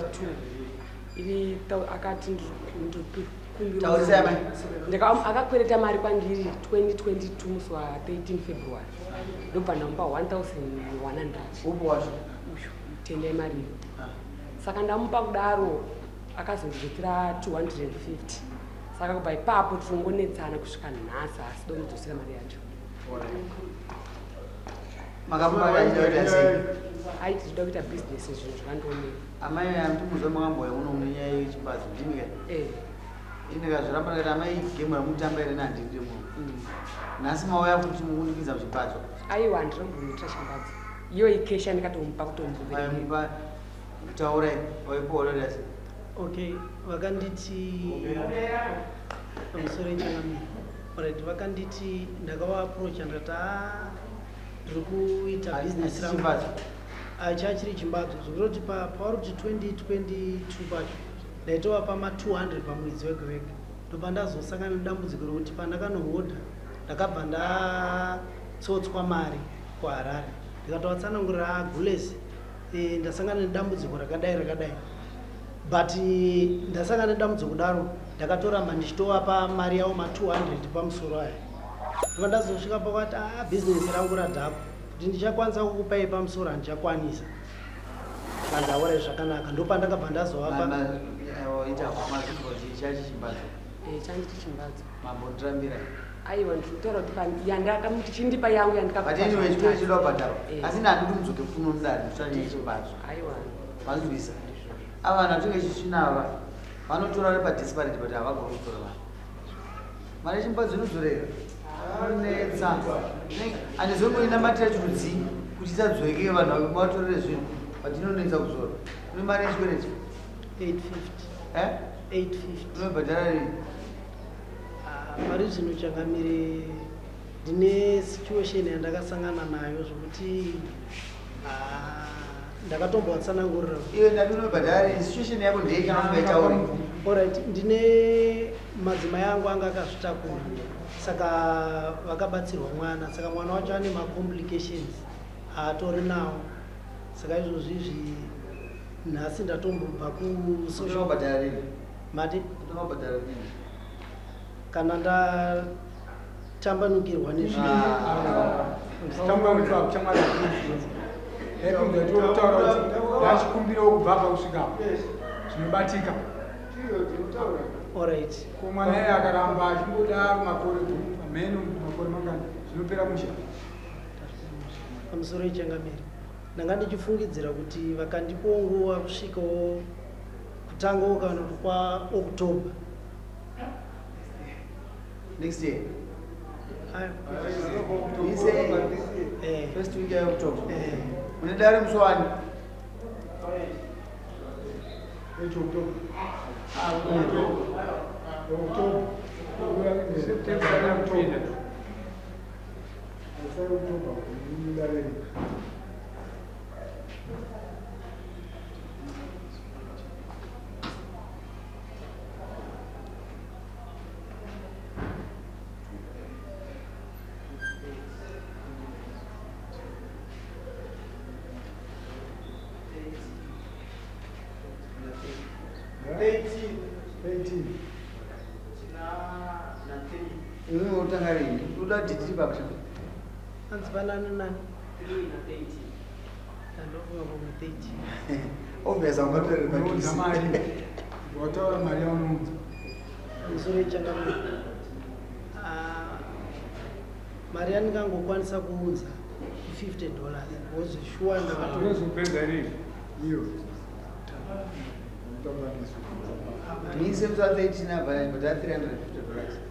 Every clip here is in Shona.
2 ili akati akakwereta mari kwandiri 2022 musi wa13 February ndobva ndamupa 1100 tende mari saka ndamupa kudaro akazondirekera 250 saka kubva ipapo tirongonetsana kusvika nhasi asi dondidzosera mari yacho aiti tinoda kuita bhizinesi zvinhu zvakandioneka amai amtimuza makambouya muno munenyaya yechimbadzo ndimika indikazviramba ndikati amai gemu ramutamba ire nandiri muno nhasi mauya kuti mukunikidza muchimbadzo aiwa ndirombomuitira chimbadzo iyo ikesha ndikatomupa kutombupa taurai waipoolodasi okay vakanditi pamusoro ichangamira alright vakanditi ndakavaapproach ndikati ndiri kuita bhizinesi rangu chachiri chimbadzo zvokuroti pauri kuti 2022 pacho ndaitova ma 200 pamwedzi wega wega ndobva ndazosangana nedambudziko rokuti pandakanohodha ndakabva ndatsotswa mari kuharare ndikatovatsanangurira gulesi ndasangana nedambudziko rakadai but ndasangana nedambudziko kudaro ndakatoramba ndichitovapa mari yavo ma 200 pamusoro aya ndobva ndazosvika pakwati bhizinesi rangu radhako kuti ndichakwanisa kukupai pamusoro handichakwanisa vandaurai zvakanaka ndopandakabva ndazovapa chanditi chimbadzo mambotirambira aiwa ndinotaura kuti yandakamuti chindipa yangu yandikabhadhara asi ndandiri mudzoke funo mudari nditanye chimbadzo aiwa mazivisa ava vanhu atinge chichinava vanotora vari padisparate but havagoni kutora vanhu mari chimbadzo inodzorera anetsa andizongoinamatira chirudzi kuti tadzweke vanhu vatorere zvinhu but inonetsa kuzora une mari yechikwereti 850 unobhadhara rini mari zvino changamire ndine situation yandakasangana nayo zvokuti ndakatombovatsanangurira iwe ndati unobhadhara rini situation yako ndei kana kungaitauri alright ndine madzimai angu anga akazvitakura saka vakabatsirwa mwana saka mwana wacho ane macomplications aatori nawo saka izvozvizvi nhasi ndatombobva kusocialbhadhara rini mati unomabhadhara rini kana ndatambanukirwa ndachikumbira kubva pa kusvika zvinobatika alright kumwana iye akaramba achimboda makore mheno makore mangani zvinopera musha pamusoro ichangamiri ndanga ndichifungidzira kuti vakandipawo nguva kusvikawo kutangawo kana kwaOctober next year first week ya October mune dare muswani imwe utanga rini uda dhidhiri pakusha anzipanani nani andofunga kumwe 30 obviously ungatorera mari wataura mari yaunoudza musoro ichangamira mari yandingangokwanisa kuudza $50 because sure ndakatozopedza rini iyo niise musa 13 abva but $350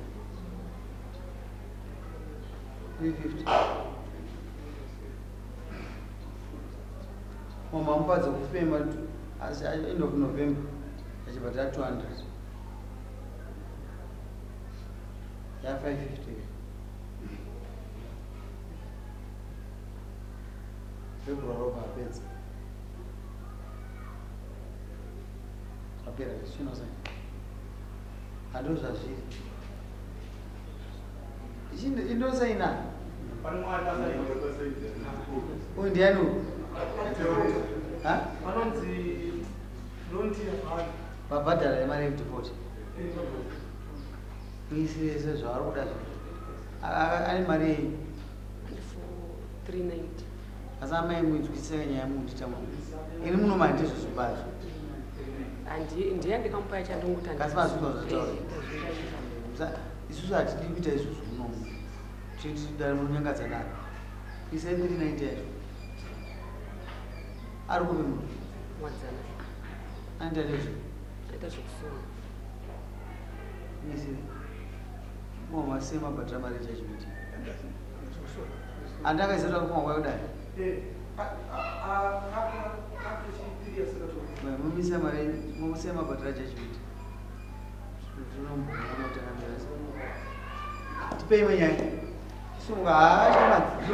350 mamamupadza kufema asi end of November achibhadhara 200 ya 550 February roba apedza apera zvinosa handozvazviri indosaina uyu ndiani uyu Babhadhara imari yekudhipoti kuisirese zvaari kuda ane mari yei for 390. asi amai muinzwisisa nyaya yemunditama ini munoma ndizvo zvibazvo Ndiye ndikamupa yachandonguta kasi mazvinzwa zvotaura isusu hatidi kuita isusu munomu dare munonyangadza naro isai 390 yacho ari kuve munhu mwadzana anoita nezvo aita zvekusona isiri mumasei mabhatira mari chachimiti andakaisata kumwa kwayodai mumusei mabhatira chachimiti zvinomboonakutangamirasa tipei manyaya sunga haashamadzi